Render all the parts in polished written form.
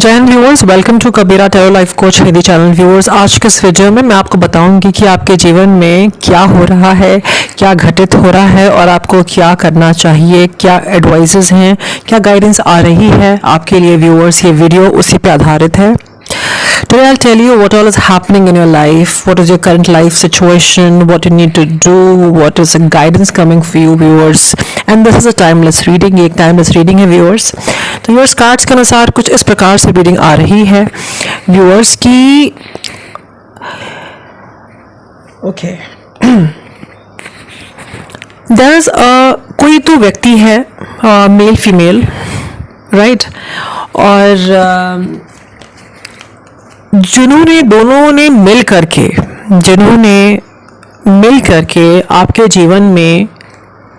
जय हिंद viewers, welcome to Kabira tarot life coach Hindi channel. Viewers, आज के इस वीडियो में मैं आपको बताऊंगी कि आपके जीवन में क्या हो रहा है, क्या घटित हो रहा है और आपको क्या करना चाहिए, क्या एडवाइसेस हैं, क्या गाइडेंस आ रही है आपके लिए। व्यूअर्स, ये वीडियो उसी पे आधारित है। Today I'll tell you what all is happening in your life, what is your current life situation, what you need to do, what is the guidance coming for you, viewers. And this is a timeless reading, ये एक timeless reading है viewers। तो viewers, cards के अनुसार कुछ इस प्रकार से रीडिंग आ रही है viewers की। okay there is कोई तो व्यक्ति है, मेल फीमेल, राइट, और दोनों ने मिल करके आपके जीवन में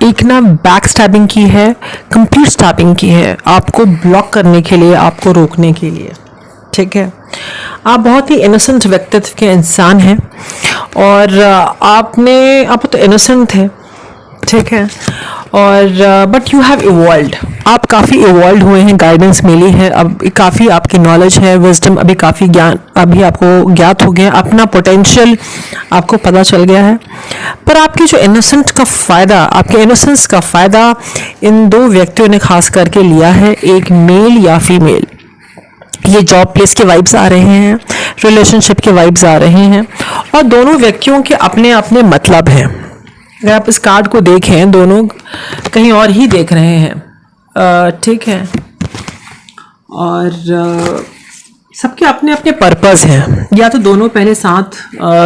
एक ना बैक स्टैबिंग की है, कंप्लीट स्टैबिंग की है, आपको ब्लॉक करने के लिए, आपको रोकने के लिए। ठीक है, आप बहुत ही इनोसेंट व्यक्तित्व के इंसान हैं और आप तो इनोसेंट थे, ठीक है, और बट यू हैव इवॉल्व्ड, आप काफ़ी इवॉल्व हुए हैं, गाइडेंस मिली है, अब काफ़ी आपकी नॉलेज है, विजडम, अभी काफ़ी ज्ञान अभी आपको ज्ञात हो गया, अपना पोटेंशियल आपको पता चल गया है। पर आपके जो आपके इनोसेंस का फ़ायदा इन दो व्यक्तियों ने खास करके लिया है, एक मेल या फीमेल। ये जॉब प्लेस के वाइब्स आ रहे हैं, रिलेशनशिप के वाइब्स आ रहे हैं और दोनों व्यक्तियों के अपने अपने मतलब हैं। अगर आप इस कार्ड को देखें, दोनों कहीं और ही देख रहे हैं, ठीक है, और सबके अपने अपने पर्पस हैं। या तो दोनों पहले साथ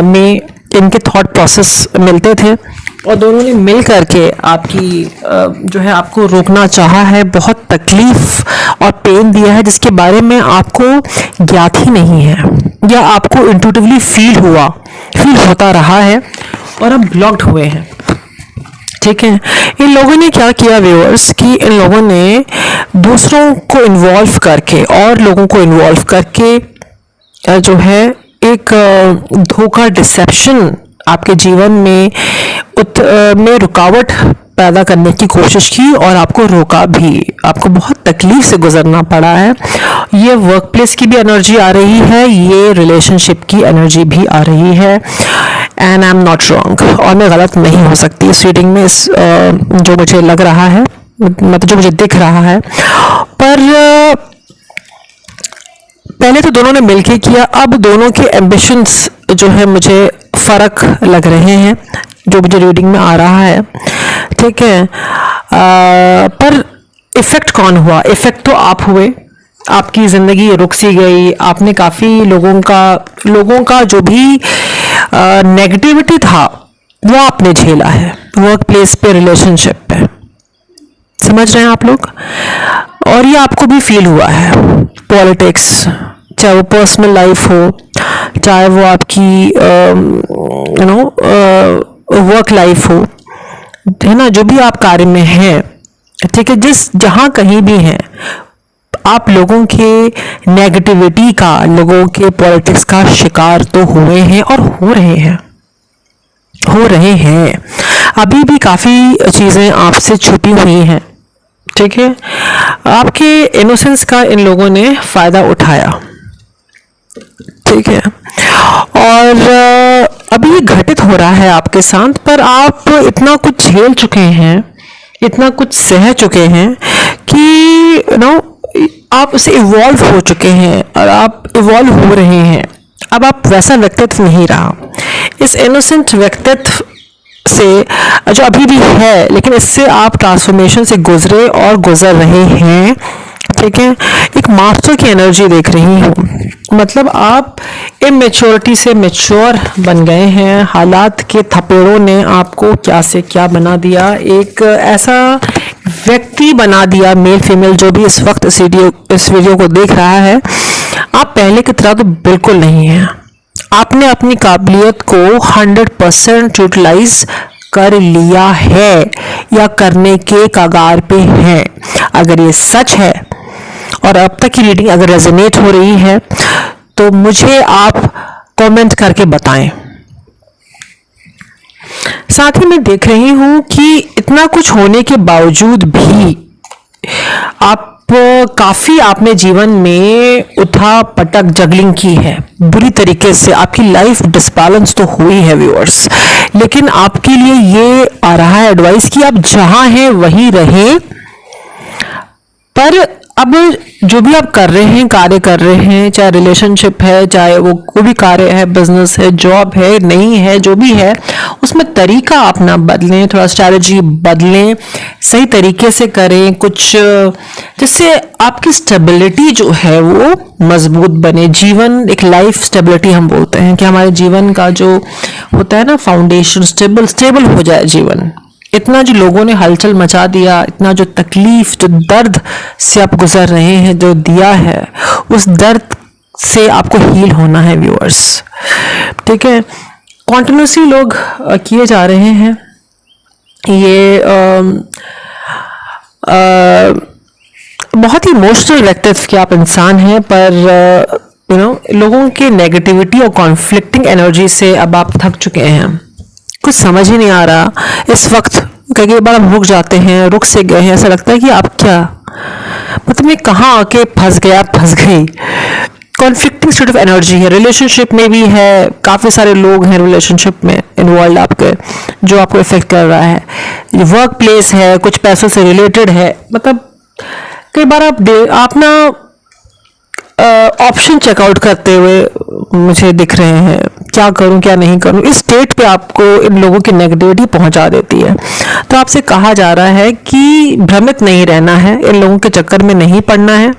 में इनके थॉट प्रोसेस मिलते थे और दोनों ने मिल करके आपकी जो है आपको रोकना चाहा है, बहुत तकलीफ और पेन दिया है जिसके बारे में आपको ज्ञात ही नहीं है या आपको इंट्यूटिवली फील होता रहा है और अब ब्लॉक्ड हुए हैं। ठीक है, इन लोगों ने क्या किया व्यूअर्स कि इन लोगों ने दूसरों को इन्वॉल्व करके और लोगों को इन्वॉल्व करके जो है एक धोखा, डिसेप्शन आपके जीवन में रुकावट पैदा करने की कोशिश की और आपको रोका भी। आपको बहुत तकलीफ से गुजरना पड़ा है। ये वर्क प्लेस की भी एनर्जी आ रही है, ये रिलेशनशिप की एनर्जी भी आ रही है। And I am not wrong, और मैं गलत नहीं हो सकती इस रीडिंग में, जो मुझे लग रहा है, मतलब जो मुझे दिख रहा है। पर पहले तो दोनों ने मिलके किया, अब दोनों के एम्बिशंस जो है मुझे फ़र्क लग रहे हैं, जो मुझे रीडिंग में आ रहा है। ठीक है, पर इफ़ेक्ट कौन हुआ? इफ़ेक्ट तो आप हुए, आपकी ज़िंदगी रुक सी गई, आपने काफ़ी लोगों का जो भी नेगेटिविटी था वो आपने झेला है, वर्क प्लेस पे, रिलेशनशिप पे। समझ रहे हैं आप लोग? और ये आपको भी फील हुआ है। पॉलिटिक्स, चाहे वो पर्सनल लाइफ हो, चाहे वो आपकी वर्क लाइफ हो, है ना, जो भी आप कार्य में हैं, ठीक है, जहाँ कहीं भी हैं, आप लोगों के नेगेटिविटी का, लोगों के पॉलिटिक्स का शिकार तो हुए हैं और हो रहे हैं। अभी भी काफ़ी चीज़ें आपसे छुपी हुई हैं। ठीक है, आपके इनोसेंस का इन लोगों ने फ़ायदा उठाया। ठीक है, और अभी ये घटित हो रहा है आपके साथ, पर आप इतना कुछ झेल चुके हैं, इतना कुछ सह चुके हैं कि आप उससे इवॉल्व हो चुके हैं और आप इवॉल्व हो रहे हैं। अब आप वैसा व्यक्तित्व नहीं रहा। इस इनोसेंट व्यक्तित्व से जो अभी भी है, लेकिन इससे आप ट्रांसफॉर्मेशन से गुजरे और गुजर रहे हैं। ठीक है, एक मास्टर की एनर्जी देख रही हूँ, मतलब आप इमेच्योरिटी से मैच्योर बन गए हैं। हालात के थपेड़ों ने आपको क्या से क्या बना दिया, एक ऐसा व्यक्ति बना दिया, मेल फीमेल, जो भी इस वक्त इस वीडियो को देख रहा है। आप पहले की तरह तो बिल्कुल नहीं है। आपने अपनी काबिलियत को 100% यूटिलाइज कर लिया है या करने के कगार पे है। अगर ये सच है और अब तक की रीडिंग अगर रेजोनेट हो रही है तो मुझे आप कमेंट करके बताएं। साथ ही मैं देख रही हूं कि इतना कुछ होने के बावजूद भी आप काफी आपने जीवन में उठा पटक जगलिंग की है बुरी तरीके से, आपकी लाइफ डिसबैलेंस तो हुई है व्यूअर्स, लेकिन आपके लिए ये आ रहा है एडवाइस कि आप जहां हैं वहीं रहें। पर अब जो भी आप कर रहे हैं, कार्य कर रहे हैं, चाहे रिलेशनशिप है, चाहे वो कोई भी कार्य है, बिजनेस है, जॉब है, नहीं है, जो भी है, उसमें तरीका अपना बदलें, थोड़ा स्ट्रैटेजी बदलें, सही तरीके से करें कुछ, जिससे आपकी स्टेबिलिटी जो है वो मजबूत बने। जीवन एक लाइफ स्टेबिलिटी हम बोलते हैं कि हमारे जीवन का जो होता है ना फाउंडेशन, स्टेबल हो जाए जीवन। इतना जो लोगों ने हलचल मचा दिया, इतना जो तकलीफ, जो दर्द से आप गुजर रहे हैं, जो दिया है, उस दर्द से आपको हील होना है व्यूअर्स, ठीक है। कॉन्टिन्यूसली लोग किए जा रहे हैं ये बहुत ही इमोशनल व्यक्तित्व के आप इंसान हैं, पर लोगों के नेगेटिविटी और कॉन्फ्लिक्टिंग एनर्जी से अब आप थक चुके हैं। कुछ समझ ही नहीं आ रहा इस वक्त। कई बार हम रुक जाते हैं, रुक से गए हैं, ऐसा लगता है कि आप क्या, मतलब मैं कहाँ आके फंस गया, फंस गई। कॉन्फ्लिक्टिंग स्टेट ऑफ एनर्जी है, रिलेशनशिप में भी है, काफ़ी सारे लोग हैं रिलेशनशिप में इन्वॉल्व आपके, जो आपको इफेक्ट कर रहा है। वर्क प्लेस है, कुछ पैसों से रिलेटेड है, मतलब कई बार आप ना ऑप्शन चेकआउट करते हुए मुझे दिख रहे हैं, क्या करूं क्या नहीं करूं। इस स्टेट पे आपको इन लोगों की नेगेटिविटी पहुंचा देती है। तो आपसे कहा जा रहा है कि भ्रमित नहीं रहना है, इन लोगों के चक्कर में नहीं पड़ना है,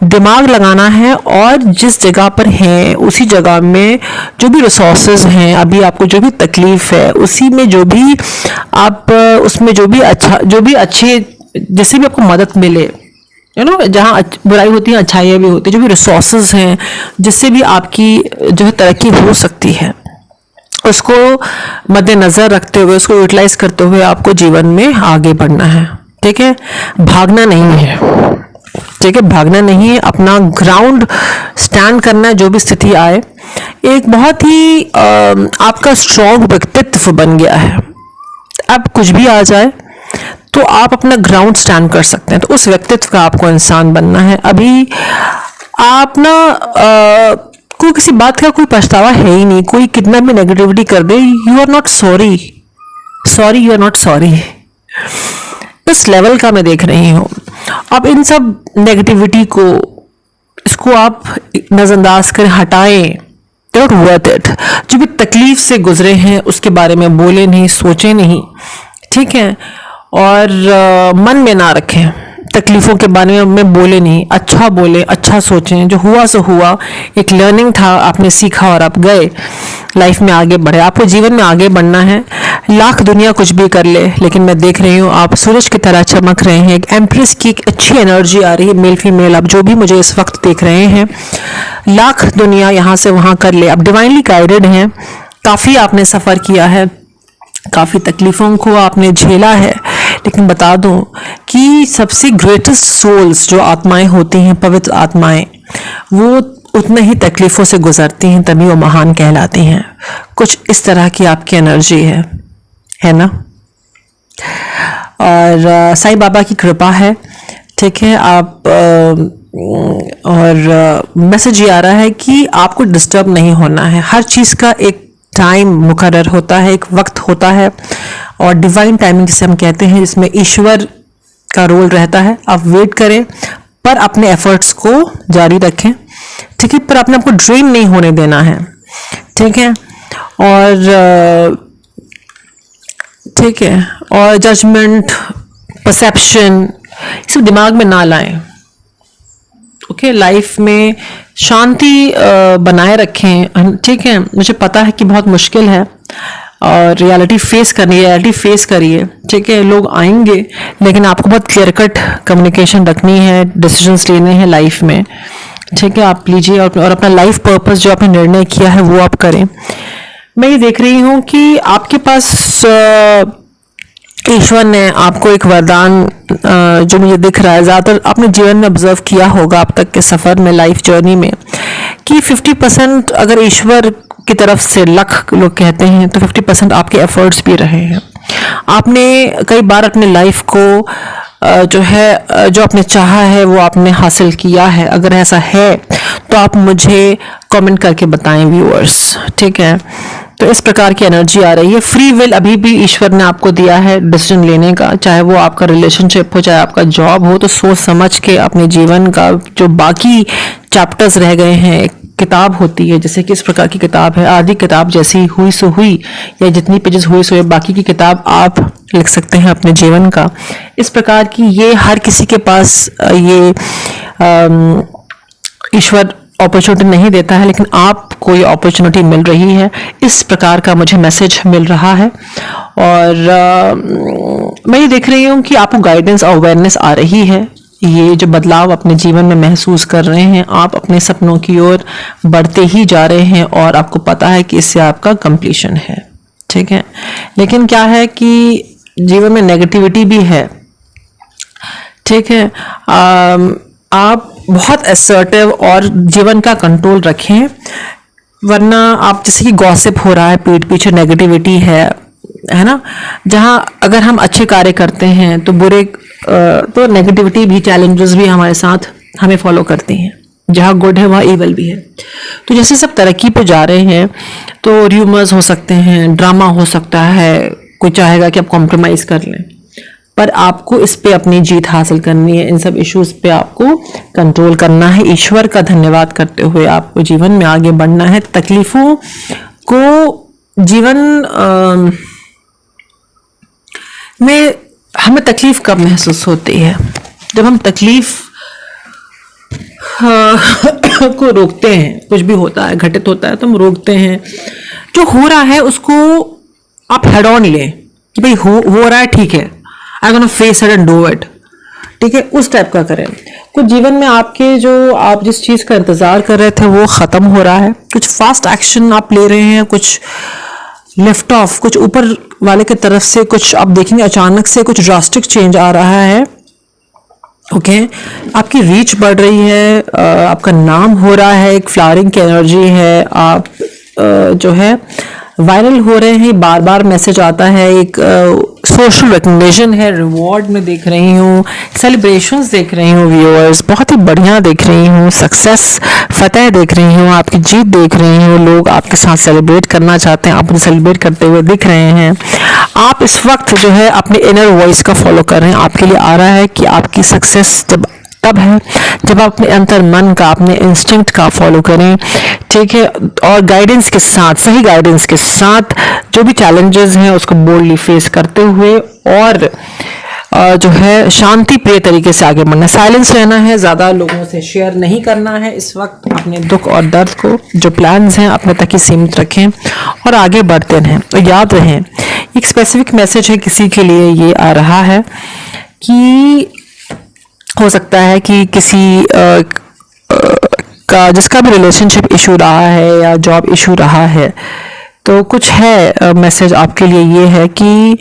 दिमाग लगाना है, और जिस जगह पर हैं उसी जगह में जो भी रिसोर्सेज हैं, अभी आपको जो भी तकलीफ है उसी में जो भी आप उसमें जो भी अच्छे जिससे भी आपको मदद मिले, जहाँ बुराई होती है अच्छाइयाँ भी होती है, जो भी रिसोर्सेज हैं जिससे भी आपकी जो है तरक्की हो सकती है, उसको मद्देनजर रखते हुए, उसको यूटिलाइज करते हुए आपको जीवन में आगे बढ़ना है, ठीक है। भागना नहीं है, ठीक है, भागना नहीं है, अपना ग्राउंड स्टैंड करना है जो भी स्थिति आए। एक बहुत ही आपका स्ट्रॉन्ग व्यक्तित्व बन गया है, अब कुछ भी आ जाए तो आप अपना ग्राउंड स्टैंड कर सकते हैं। तो उस व्यक्तित्व का आपको इंसान बनना है। अभी आप ना कोई किसी बात का कोई पछतावा है ही नहीं, कोई कितना भी नेगेटिविटी कर दे, you are not sorry, you are not sorry. इस लेवल का मैं देख रही हूँ। अब इन सब नेगेटिविटी को, इसको आप नजरअंदाज करें, हटाएं, नॉट वर्थ इट। जो भी तकलीफ से गुजरे हैं उसके बारे में बोले नहीं, सोचे नहीं, ठीक है, और मन में ना रखें, तकलीफ़ों के बारे में बोले नहीं, अच्छा बोले, अच्छा सोचें, जो हुआ सो हुआ, एक लर्निंग था, आपने सीखा और आप गए, लाइफ में आगे बढ़े। आपको जीवन में आगे बढ़ना है, लाख दुनिया कुछ भी कर ले, लेकिन मैं देख रही हूँ आप सूरज की तरह चमक रहे हैं। एक एम्प्रेस की एक अच्छी एनर्जी आ रही है, मेल फीमेल, आप जो भी मुझे इस वक्त देख रहे हैं, लाख दुनिया यहाँ से वहाँ कर ले, आप डिवाइनली गाइडेड हैं। काफ़ी आपने सफ़र किया है, काफ़ी तकलीफ़ों को आपने झेला है, लेकिन बता दूं कि सबसे ग्रेटेस्ट सोल्स जो आत्माएं होती हैं, पवित्र आत्माएं, वो उतने ही तकलीफ़ों से गुजरती हैं, तभी वो महान कहलाती हैं। कुछ इस तरह की आपकी एनर्जी है ना। और साईं बाबा की कृपा है, ठीक है। आप और मैसेज ये आ रहा है कि आपको डिस्टर्ब नहीं होना है। हर चीज़ का एक टाइम मुकर्रर होता है, एक वक्त होता है, और डिवाइन टाइमिंग जिसे हम कहते हैं, जिसमें ईश्वर का रोल रहता है। आप वेट करें, पर अपने एफर्ट्स को जारी रखें, ठीक है, पर अपने आपको ड्रीम नहीं होने देना है, ठीक है। और ठीक है, और जजमेंट, परसेप्शन, सब दिमाग में ना लाएं, ओके। लाइफ में शांति बनाए रखें, ठीक है। मुझे पता है कि बहुत मुश्किल है, और रियलिटी फेस करिए, ठीक है। लोग आएंगे, लेकिन आपको बहुत क्लियर कट कम्युनिकेशन रखनी है, डिसीजंस लेने हैं लाइफ में, ठीक है। आप लीजिए, और अपना लाइफ पर्पस जो आपने निर्णय किया है वो आप करें। मैं ये देख रही हूँ कि आपके पास ईश्वर ने आपको एक वरदान, जो मुझे दिख रहा है, ज़्यादातर आपने जीवन में ऑब्जर्व किया होगा अब तक के सफ़र में, लाइफ जर्नी में, कि 50% अगर ईश्वर की तरफ से, लक लोग कहते हैं, तो 50% आपके एफर्ट्स भी रहे हैं। आपने कई बार अपने लाइफ को जो आपने चाहा है वो आपने हासिल किया है। अगर ऐसा है तो आप मुझे कमेंट करके बताएं व्यूअर्स, ठीक है। तो इस प्रकार की एनर्जी आ रही है। फ्री विल अभी भी ईश्वर ने आपको दिया है डिसीजन लेने का, चाहे वो आपका रिलेशनशिप हो, चाहे आपका जॉब हो। तो सोच समझ के अपने जीवन का जो बाकी चैप्टर्स रह गए हैं, किताब होती है जैसे कि इस प्रकार की किताब है, आधी किताब जैसी हुई सो हुई, या जितनी पेजेस हुई सो हुई, बाकी की किताब आप लिख सकते हैं अपने जीवन का। इस प्रकार की ये हर किसी के पास ये ईश्वर अपॉर्चुनिटी नहीं देता है, लेकिन आपको ये अपॉर्चुनिटी मिल रही है। इस प्रकार का मुझे मैसेज मिल रहा है। और मैं ये देख रही हूँ कि आपको गाइडेंस और अवेयरनेस आ रही है। ये जो बदलाव अपने जीवन में महसूस कर रहे हैं, आप अपने सपनों की ओर बढ़ते ही जा रहे हैं और आपको पता है कि इससे आपका कंप्लीशन है, ठीक है। लेकिन क्या है कि जीवन में नेगेटिविटी भी है, ठीक है। आप बहुत असर्टिव और जीवन का कंट्रोल रखें, वरना आप जैसे कि गॉसिप हो रहा है, पीठ पीछे नेगेटिविटी है ना। जहां अगर हम अच्छे कार्य करते हैं तो बुरे तो नेगेटिविटी भी, चैलेंजेस भी हमारे साथ हमें फॉलो करती हैं। जहाँ गुड है वहाँ ईवल भी है। तो जैसे सब तरक्की पे जा रहे हैं तो र्यूमर्स हो सकते हैं, ड्रामा हो सकता है, कोई चाहेगा कि आप कॉम्प्रोमाइज कर लें, पर आपको इस पे अपनी जीत हासिल करनी है। इन सब इश्यूज पे आपको कंट्रोल करना है। ईश्वर का धन्यवाद करते हुए आपको जीवन में आगे बढ़ना है। तकलीफों को जीवन में हमें तकलीफ कब महसूस होती है? जब हम तकलीफ को रोकते हैं। कुछ भी होता है, घटित होता है तो हम रोकते हैं। जो हो रहा है उसको आप हेड ऑन लें कि भाई हो रहा है, ठीक है, I gonna face it and do it, ठीक है, उस टाइप का करें। कुछ जीवन में आपके जो आप जिस चीज का इंतजार कर रहे थे वो खत्म हो रहा है। कुछ फास्ट एक्शन आप ले रहे हैं, कुछ लिफ्ट ऑफ, कुछ ऊपर वाले की तरफ से कुछ आप देखेंगे अचानक से कुछ ड्रास्टिक चेंज आ रहा है। ओके आपकी रीच बढ़ रही है, आपका नाम हो रहा है, एक फ्लावरिंग की एनर्जी है। आप जो है वायरल हो रहे हैं, बार बार मैसेज आता है, एक सोशल रिकग्निशन है, रिवॉर्ड में देख रही हूँ, सेलिब्रेशंस देख रही हूँ व्यूअर्स, बहुत ही बढ़िया देख रही हूँ, सक्सेस फतेह देख रही हूँ, आपकी जीत देख रही हूँ। लोग आपके साथ सेलिब्रेट करना चाहते हैं, आप उन्हें सेलिब्रेट करते हुए दिख रहे हैं। आप इस वक्त जो है अपने इनर वॉइस का फॉलो कर रहे हैं। आपके लिए आ रहा है कि आपकी सक्सेस जब तब है जब आप अपने अंतर मन का, अपने इंस्टिंक्ट का फॉलो करें, ठीक है, और गाइडेंस के साथ, सही गाइडेंस के साथ जो भी चैलेंजेस हैं उसको बोल्डली फेस करते हुए और जो है शांति प्रिय तरीके से आगे बढ़ना। साइलेंस रहना है, ज़्यादा लोगों से शेयर नहीं करना है इस वक्त। अपने दुख और दर्द को, जो प्लान्स हैं, अपने तक ही सीमित रखें और आगे बढ़ते रहें। तो याद रहें, एक स्पेसिफिक मैसेज है किसी के लिए ये आ रहा है कि हो सकता है कि किसी का जिसका भी रिलेशनशिप इशू रहा है या जॉब इशू रहा है, तो कुछ है मैसेज आपके लिए ये है कि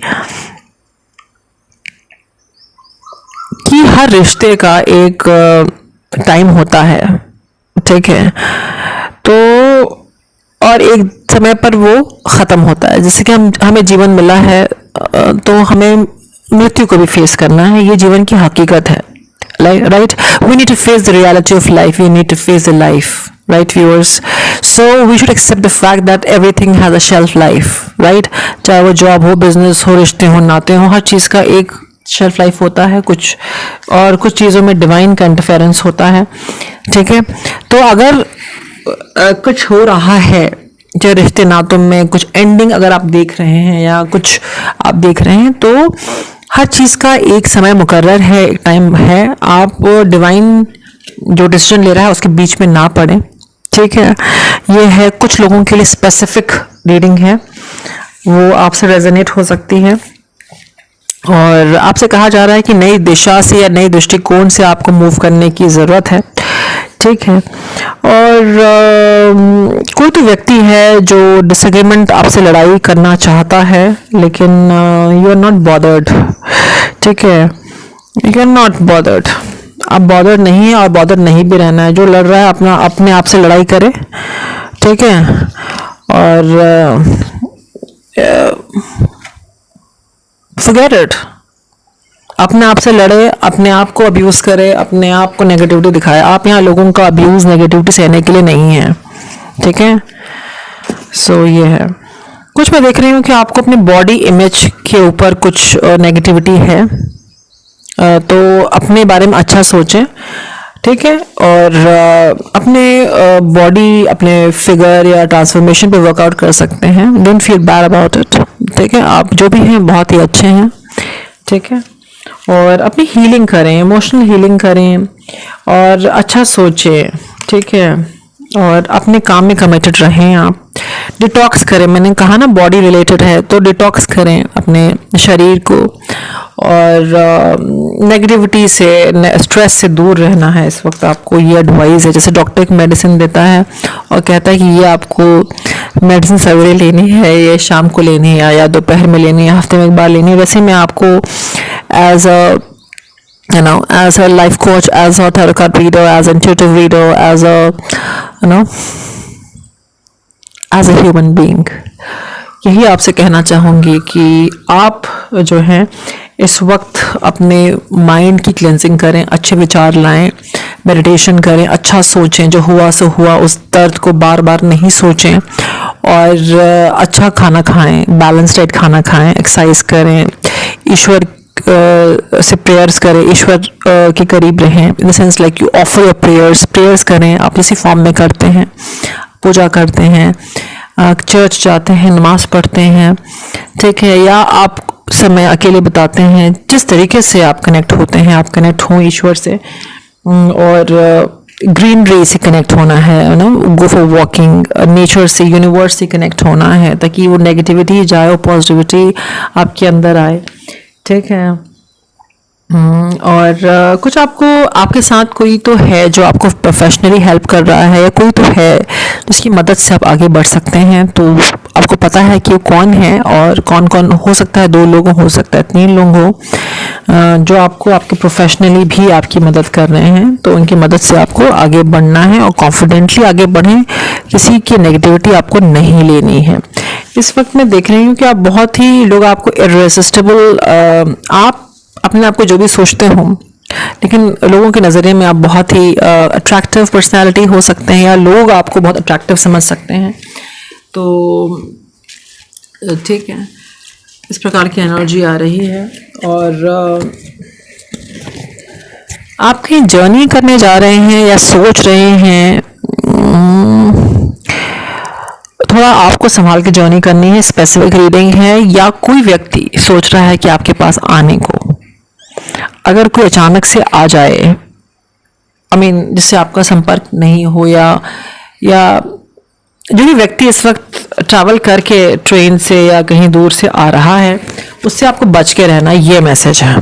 हर रिश्ते का एक टाइम होता है, ठीक है, तो और एक समय पर वो ख़त्म होता है। जैसे कि हमें जीवन मिला है तो हमें मृत्यु को भी फेस करना है, ये जीवन की हकीकत है। Right, we need to face the reality of life, we need to face the life, right viewers? So we should accept the fact that everything has a shelf life, right? चाहे वो job हो, business हो, रिश्ते हो, नाते हो, हर चीज़ का एक शेल्फ लाइफ होता है। कुछ चीज़ों में डिवाइन का इंटरफेरेंस होता है, ठीक है। तो अगर कुछ हो रहा है जो रिश्ते नातों में, कुछ एंडिंग अगर आप देख रहे हैं या कुछ आप देख रहे हैं, तो हर चीज़ का एक समय मुकर्रर है, एक टाइम है। आप डिवाइन जो डिसीजन ले रहा है उसके बीच में ना पड़े, ठीक है। ये है कुछ लोगों के लिए स्पेसिफिक रीडिंग है, वो आपसे रेजोनेट हो सकती है और आपसे कहा जा रहा है कि नई दिशा से या नई दृष्टिकोण से आपको मूव करने की ज़रूरत है, ठीक है। और कोई तो व्यक्ति है जो डिसएग्रीमेंट आपसे लड़ाई करना चाहता है, लेकिन यू आर नॉट बॉदर्ड, ठीक है, यू आर नॉट बॉदर्ड। आप बॉदर्ड नहीं है और बॉदर्ड नहीं भी रहना है। जो लड़ रहा है अपने आप से लड़ाई करे, ठीक है। और फॉरगेट इट। अपने आप से लड़े, अपने आप को अब्यूज करे, अपने आप को नेगेटिविटी दिखाए। आप यहाँ लोगों का अब्यूज नेगेटिविटी सहने के लिए नहीं है, ठीक है। सो ये है। कुछ मैं देख रही हूँ कि आपको अपने बॉडी इमेज के ऊपर कुछ नेगेटिविटी है, तो अपने बारे में अच्छा सोचें, ठीक है। और अपने बॉडी, अपने फिगर या ट्रांसफॉर्मेशन पे वर्कआउट कर सकते हैं। Don't feel bad about it, ठीक है। आप जो भी हैं बहुत ही अच्छे हैं, ठीक है। और अपनी हीलिंग करें, इमोशनल हीलिंग करें और अच्छा सोचें, ठीक है। और अपने काम में कमिटेड रहें। आप डिटॉक्स करें, मैंने कहा ना बॉडी रिलेटेड है, तो डिटॉक्स करें अपने शरीर को। और नेगेटिविटी से, स्ट्रेस से दूर रहना है इस वक्त आपको। ये एडवाइस है, जैसे डॉक्टर एक मेडिसिन देता है और कहता है कि ये आपको मेडिसिन सवेरे लेनी है, ये शाम को लेनी है, या दोपहर में लेनी है, हफ्ते में एक बार लेनी है। वैसे मैं आपको as a as a life coach, as a tarot card reader, as an intuitive reader, as a as a human being, यही आपसे कहना चाहूँगी कि आप जो हैं इस वक्त अपने माइंड की क्लेंजिंग करें, अच्छे विचार लाएं, मेडिटेशन करें, अच्छा सोचें, जो हुआ सो हुआ, उस दर्द को बार बार नहीं सोचें। और अच्छा खाना खाएं, बैलेंस डाइट खाना खाएं, एक्सरसाइज करें, ईश्वर से प्रेयर्स करें, ईश्वर के करीब रहें, in the sense like you offer your prayers करें। आप इसी फॉर्म में करते हैं, पूजा करते हैं, चर्च जाते हैं, नमाज पढ़ते हैं, ठीक है। या आप समय अकेले बिताते हैं, जिस तरीके से आप कनेक्ट होते हैं, आप कनेक्ट हों ईश्वर से। और ग्रीनरी से कनेक्ट होना है, गो फॉर वॉकिंग, नेचर से, यूनिवर्स से कनेक्ट होना है, ताकि वो नेगेटिविटी जाए और पॉजिटिविटी आपके अंदर आए, ठीक है। और कुछ आपको, आपके साथ कोई तो है जो आपको प्रोफेशनली हेल्प कर रहा है, या कोई तो है जिसकी मदद से आप आगे बढ़ सकते हैं। तो आपको पता है कि वो कौन है, और कौन कौन हो सकता है, 2 लोग हो सकता है, 3 लोग हो, जो आपको आपके प्रोफेशनली भी आपकी मदद कर रहे हैं। तो उनकी मदद से आपको आगे बढ़ना है, और कॉन्फिडेंटली आगे बढ़ें, किसी की नेगेटिविटी आपको नहीं लेनी है। इस वक्त मैं देख रही हूँ कि आप बहुत ही लोग आपको इररेसिस्टिबल, आप अपने आप को जो भी सोचते हो, लेकिन लोगों के नज़रिए में आप बहुत ही अट्रैक्टिव पर्सनालिटी हो सकते हैं, या लोग आपको बहुत अट्रैक्टिव समझ सकते हैं। तो ठीक है, इस प्रकार की एनर्जी आ रही है। और आप कहीं जर्नी करने जा रहे हैं या सोच रहे हैं, थोड़ा आपको संभाल के जर्नी करनी है। स्पेसिफिक रीडिंग है, या कोई व्यक्ति सोच रहा है कि आपके पास आने को, अगर कोई अचानक से आ जाए, जिससे आपका संपर्क नहीं हो, या जो भी व्यक्ति इस वक्त ट्रैवल करके ट्रेन से या कहीं दूर से आ रहा है, उससे आपको बच के रहना, ये मैसेज है,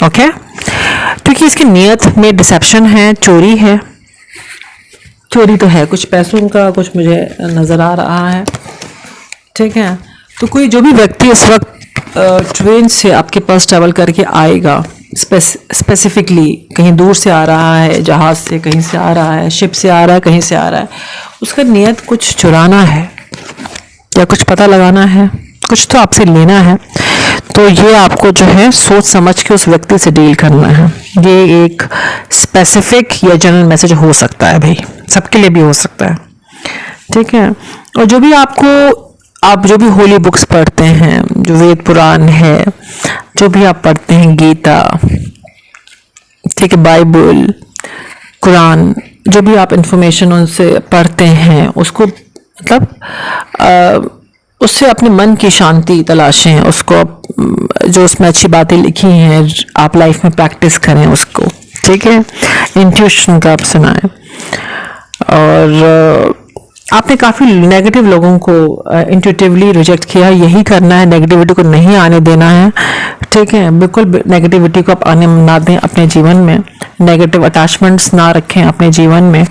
ओके। क्योंकि इसकी नीयत में डिसेप्शन है, चोरी है, चोरी तो है, कुछ पैसों का कुछ मुझे नज़र आ रहा है, ठीक है। तो कोई जो भी व्यक्ति इस वक्त ट्रेन से आपके पास ट्रैवल करके आएगा, स्पेसिफिकली कहीं दूर से आ रहा है, जहाज़ से कहीं से आ रहा है, शिप से आ रहा है, कहीं से आ रहा है, उसका नियत कुछ चुराना है, या कुछ पता लगाना है, कुछ तो आपसे लेना है। तो ये आपको जो है सोच समझ के उस व्यक्ति से डील करना है। ये एक स्पेसिफिक या जनरल मैसेज हो सकता है भाई, सबके लिए भी हो सकता है, ठीक है। और जो भी आपको, आप जो भी होली बुक्स पढ़ते हैं, जो वेद पुराण है, जो भी आप पढ़ते हैं, गीता, ठीक है, बाइबल, कुरान, जो भी आप इंफॉर्मेशन उनसे पढ़ते हैं, उसको उससे अपने मन की शांति तलाशें, उसको जो उसमें अच्छी बातें लिखी हैं आप लाइफ में प्रैक्टिस करें उसको, ठीक है। इंट्यूशन का आप सुनाएं। और आपने काफ़ी नेगेटिव लोगों को इंट्यूटिवली रिजेक्ट किया, यही करना है, नेगेटिविटी को नहीं आने देना है, ठीक है। बिल्कुल नेगेटिविटी को आप आने ना दें अपने जीवन में, नेगेटिव अटैचमेंट्स ना रखें अपने जीवन में,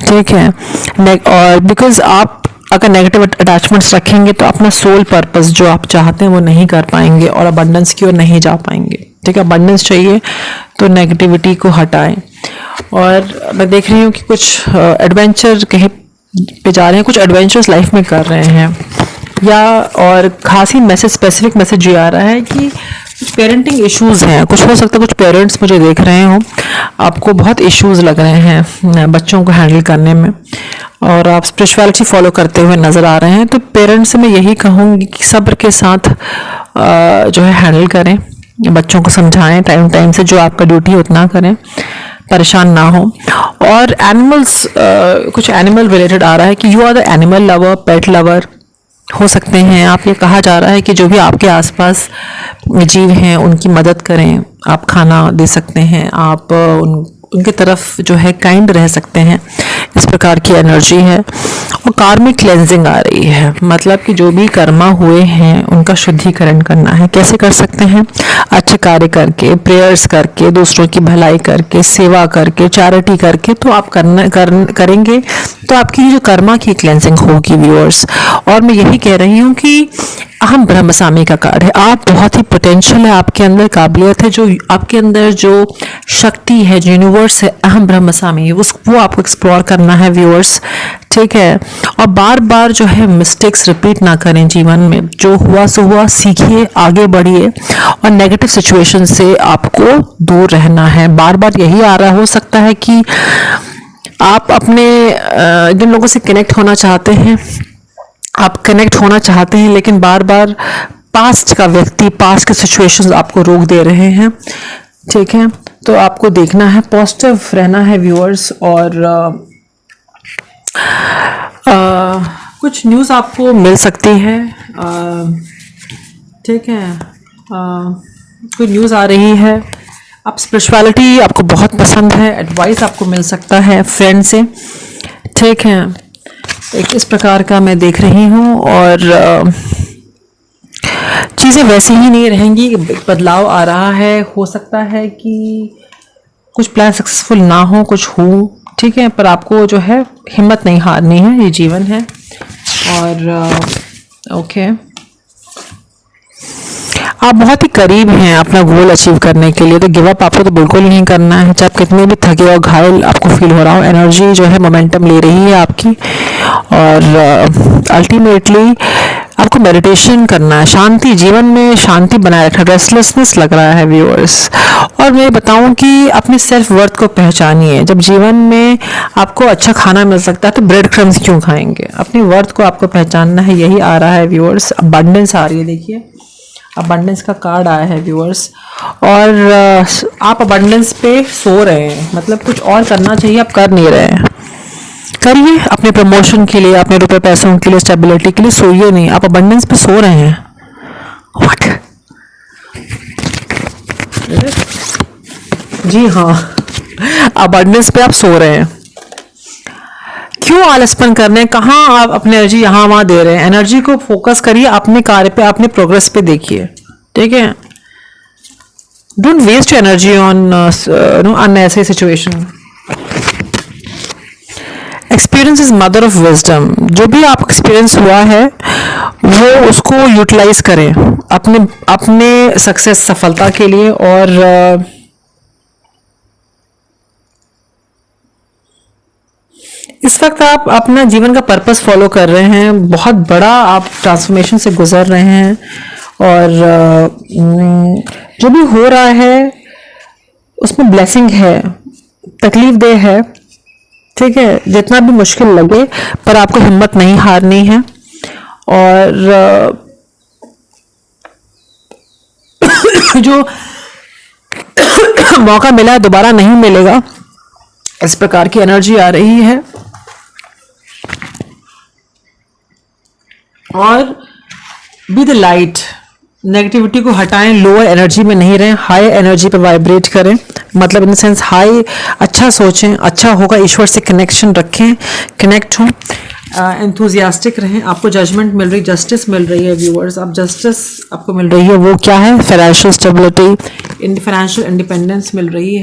ठीक है। और बिकॉज आप अगर नेगेटिव अटैचमेंट्स रखेंगे तो अपना सोल पर्पस जो आप चाहते हैं वो नहीं कर पाएंगे, और अबंडेंस की ओर नहीं जा पाएंगे, ठीक है। अबंडेंस चाहिए तो नेगेटिविटी को हटाएं। और मैं देख रही हूँ कि कुछ एडवेंचर कहीं पे जा रहे हैं, कुछ एडवेंचर्स लाइफ में कर रहे हैं, या और खास ही मैसेज, स्पेसिफिक मैसेज ये आ रहा है कि कुछ पेरेंटिंग इश्यूज हैं। कुछ हो सकता है कुछ पेरेंट्स मुझे देख रहे हो, आपको बहुत इश्यूज लग रहे हैं बच्चों को हैंडल करने में, और आप स्पिरिचुअलिटी फॉलो करते हुए नज़र आ रहे हैं। तो पेरेंट्स से मैं यही कहूँगी कि सब्र के साथ जो है हैंडल करें, बच्चों को समझाएं टाइम टाइम से, जो आपका ड्यूटी उतना करें, परेशान ना हो। और एनिमल्स, कुछ एनिमल रिलेटेड आ रहा है कि you are the animal lover, pet lover हो सकते हैं आप। ये कहा जा रहा है कि जो भी आपके आसपास जीव हैं उनकी मदद करें, आप खाना दे सकते हैं, आप उनके तरफ जो है काइंड रह सकते हैं, इस प्रकार की एनर्जी है। और कार्मिक क्लेंजिंग आ रही है, मतलब कि जो भी कर्मा हुए हैं उनका शुद्धिकरण करना है। कैसे कर सकते हैं? अच्छे कार्य करके, प्रेयर्स करके, दूसरों की भलाई करके, सेवा करके, चैरिटी करके, तो आप करेंगे तो आपकी जो कर्मा की क्लेंजिंग होगी व्यूअर्स। और मैं यही कह रही हूँ कि अहम ब्रह्मस्वामी का कार्ड है, आप बहुत ही पोटेंशियल है, आपके अंदर काबिलियत है, जो आपके अंदर जो शक्ति है, जो यूनिवर्स है, अहम ब्रह्मस्वामी, वो आपको एक्सप्लोर करना है व्यूअर्स, ठीक है। और बार बार जो है मिस्टेक्स रिपीट ना करें जीवन में, जो हुआ सो हुआ, सीखिए, आगे बढ़िए, और नेगेटिव सिचुएशन से आपको दूर रहना है। बार बार यही आ रहा हो सकता है कि आप अपने जिन लोगों से कनेक्ट होना चाहते हैं, आप कनेक्ट होना चाहते हैं, लेकिन बार बार पास्ट का व्यक्ति, पास्ट के सिचुएशंस आपको रोक दे रहे हैं, ठीक है। तो आपको देखना है, पॉजिटिव रहना है व्यूअर्स। और कुछ न्यूज़ आपको मिल सकती है, ठीक है। कोई न्यूज़ आ रही है, आप स्पिरिचुअलिटी आपको बहुत पसंद है, एडवाइस आपको मिल सकता है फ्रेंड से, ठीक है। एक इस प्रकार का मैं देख रही हूँ। और चीज़ें वैसी ही नहीं रहेंगी, बदलाव आ रहा है। हो सकता है कि कुछ प्लान सक्सेसफुल ना हो, कुछ हो, ठीक है, पर आपको जो है हिम्मत नहीं हारनी है, ये जीवन है। और ओके, आप बहुत ही करीब हैं अपना गोल अचीव करने के लिए, तो गिव अप आपको तो बिल्कुल नहीं करना है। चाहे आप कितने भी थके और घायल आपको फील हो रहा हो, एनर्जी जो है मोमेंटम ले रही है आपकी। और अल्टीमेटली आपको मेडिटेशन करना है, शांति, जीवन में शांति बनाए रखना। रेस्टलेसनेस लग रहा है व्यूअर्स। और मैं बताऊं कि अपने सेल्फ वर्थ को पहचानिए। जब जीवन में आपको अच्छा खाना मिल सकता है तो ब्रेड क्रम्स क्यों खाएंगे? अपने वर्थ को आपको पहचानना है, यही आ रहा है व्यूअर्स। अबंडेंस आ रही है, देखिए अबंडेंस का कार्ड आया है व्यूअर्स। और आप अबंडेंस पे सो रहे हैं, मतलब कुछ और करना चाहिए, आप कर नहीं रहे हैं। करिए अपने प्रमोशन के लिए, अपने रुपए पैसों के लिए, स्टेबिलिटी के लिए, सोइए नहीं, आप अबंडेंस पे सो रहे हैं। व्हाट? जी हाँ, अबंडेंस पे आप सो रहे हैं। क्यों आलसपन कर रहे हैं? कहाँ आप अपनी एनर्जी यहाँ वहाँ दे रहे हैं? एनर्जी को फोकस करिए अपने कार्य पे, अपने प्रोग्रेस पे देखिए, ठीक है। Don't waste energy on unnecessary situation. Experience is mother of wisdom. जो भी आप एक्सपीरियंस हुआ है वो उसको यूटिलाइज करें अपने सक्सेस, सफलता के लिए। और इस वक्त आप अपना जीवन का पर्पस फॉलो कर रहे हैं, बहुत बड़ा आप ट्रांसफॉर्मेशन से गुजर रहे हैं। और जो भी हो रहा है उसमें ब्लेसिंग है, तकलीफ दे है, ठीक है। जितना भी मुश्किल लगे पर आपको हिम्मत नहीं हारनी है। और जो मौका मिला है दोबारा नहीं मिलेगा, इस प्रकार की एनर्जी आ रही है। और बी द लाइट, नेगेटिविटी को हटाएं, लोअर एनर्जी में नहीं रहें, हाई एनर्जी पर वाइब्रेट करें, मतलब इन द सेंस हाई, अच्छा सोचें, अच्छा होगा, ईश्वर से कनेक्शन रखें, कनेक्ट हों, एंथुजियास्टिक रहें। आपको जजमेंट मिल रही, जस्टिस मिल रही है व्यूअर्स, आप जस्टिस आपको मिल रही है। वो क्या है? फाइनेंशियल स्टेबिलिटी, फाइनेंशियल इंडिपेंडेंस मिल रही है।